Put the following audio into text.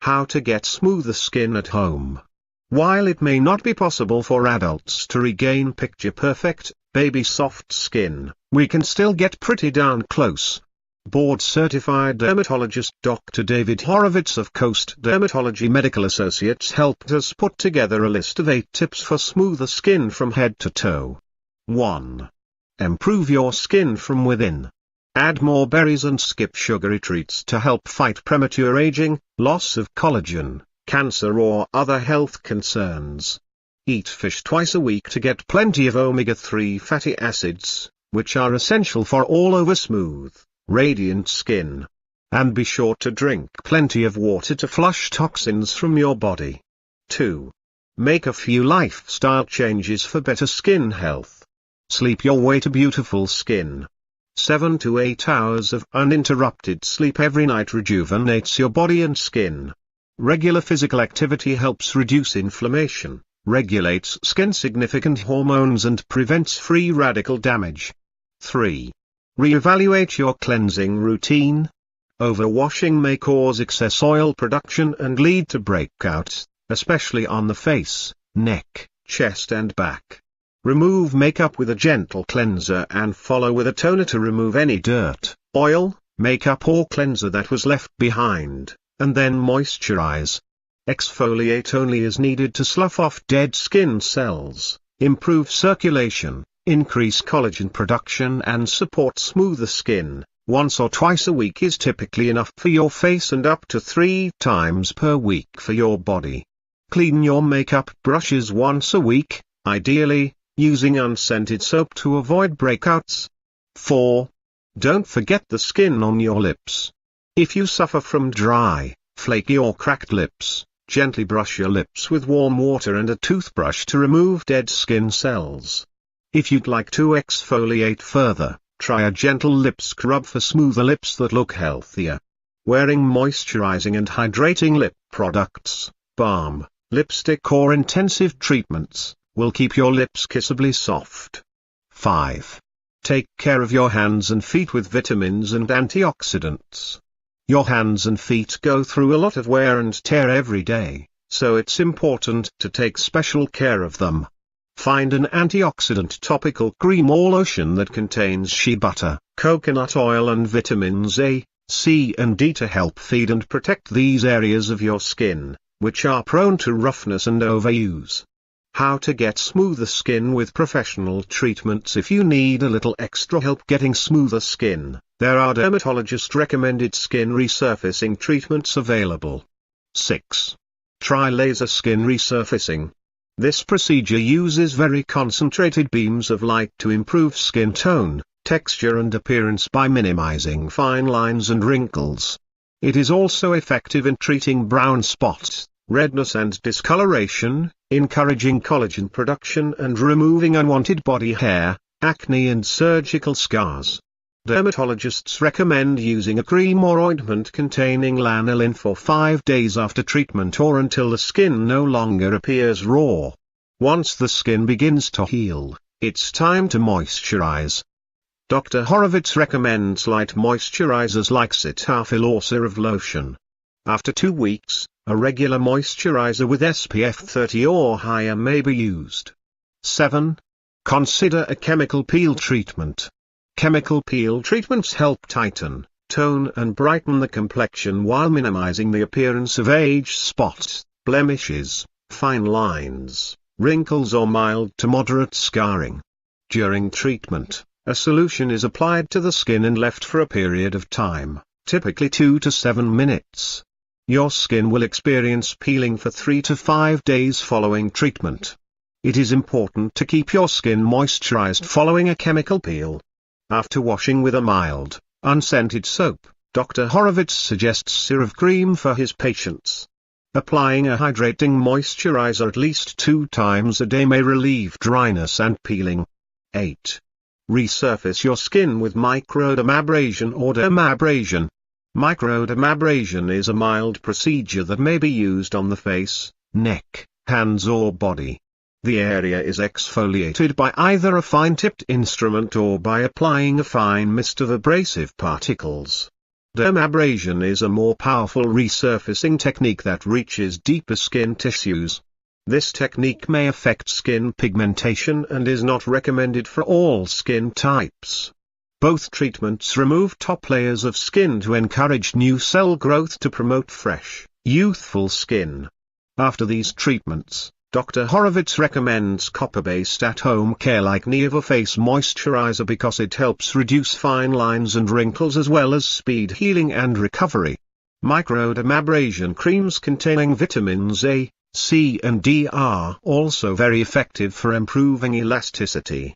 How to get smoother skin at home. While it may not be possible for adults to regain picture-perfect, baby-soft skin, we can still get pretty darn close. Board-certified dermatologist Dr. David Horowitz of Coast Dermatology Medical Associates helped us put together a list of 8 tips for smoother skin from head to toe. 1. Improve your skin from within. Add more berries and skip sugary treats to help fight premature aging, loss of collagen, cancer or other health concerns. Eat fish twice a week to get plenty of omega-3 fatty acids, which are essential for all over smooth, radiant skin. And be sure to drink plenty of water to flush toxins from your body. 2. Make a few lifestyle changes for better skin health. Sleep your way to beautiful skin. 7 to 8 hours of uninterrupted sleep every night rejuvenates your body and skin. Regular physical activity helps reduce inflammation, regulates skin-significant hormones and prevents free radical damage. 3. Reevaluate your cleansing routine. Overwashing may cause excess oil production and lead to breakouts, especially on the face, neck, chest and back. Remove makeup with a gentle cleanser and follow with a toner to remove any dirt, oil, makeup or cleanser that was left behind, and then moisturize. Exfoliate only as needed to slough off dead skin cells, improve circulation, increase collagen production and support smoother skin. Once or twice a week is typically enough for your face and up to 3 times per week for your body. Clean your makeup brushes once a week, ideally, using unscented soap to avoid breakouts. 4. Don't forget the skin on your lips. If you suffer from dry, flaky or cracked lips, gently brush your lips with warm water and a toothbrush to remove dead skin cells. If you'd like to exfoliate further, try a gentle lip scrub for smoother lips that look healthier. Wearing moisturizing and hydrating lip products, balm, lipstick or intensive treatments, will keep your lips kissably soft. 5. Take care of your hands and feet with vitamins and antioxidants. Your hands and feet go through a lot of wear and tear every day, so it's important to take special care of them. Find an antioxidant topical cream or lotion that contains shea butter, coconut oil and vitamins A, C and D to help feed and protect these areas of your skin, which are prone to roughness and overuse. How to get smoother skin with professional treatments. If you need a little extra help getting smoother skin, there are dermatologist-recommended skin resurfacing treatments available. 6. Try laser skin resurfacing. This procedure uses very concentrated beams of light to improve skin tone, texture and appearance by minimizing fine lines and wrinkles. It is also effective in treating brown spots, redness and discoloration, encouraging collagen production and removing unwanted body hair, acne and surgical scars. Dermatologists recommend using a cream or ointment containing lanolin for 5 days after treatment or until the skin no longer appears raw. Once the skin begins to heal, it's time to moisturize. Dr. Horowitz recommends light moisturizers like Cetaphil or CeraVe lotion. After 2 weeks, a regular moisturizer with SPF 30 or higher may be used. 7. Consider a chemical peel treatment. Chemical peel treatments help tighten, tone and brighten the complexion while minimizing the appearance of age spots, blemishes, fine lines, wrinkles or mild to moderate scarring. During treatment, a solution is applied to the skin and left for a period of time, typically 2 to 7 minutes. Your skin will experience peeling for 3 to 5 days following treatment. It is important to keep your skin moisturized following a chemical peel. After washing with a mild, unscented soap, Dr. Horowitz suggests CeraVe cream for his patients. Applying a hydrating moisturizer at least 2 times a day may relieve dryness and peeling. 8. Resurface your skin with microdermabrasion or dermabrasion. Microdermabrasion is a mild procedure that may be used on the face, neck, hands or body. The area is exfoliated by either a fine-tipped instrument or by applying a fine mist of abrasive particles. Dermabrasion is a more powerful resurfacing technique that reaches deeper skin tissues. This technique may affect skin pigmentation and is not recommended for all skin types. Both treatments remove top layers of skin to encourage new cell growth to promote fresh, youthful skin. After these treatments, Dr. Horowitz recommends copper-based at-home care like Neva Face Moisturizer because it helps reduce fine lines and wrinkles as well as speed healing and recovery. Microdermabrasion creams containing vitamins A, C and D are also very effective for improving elasticity.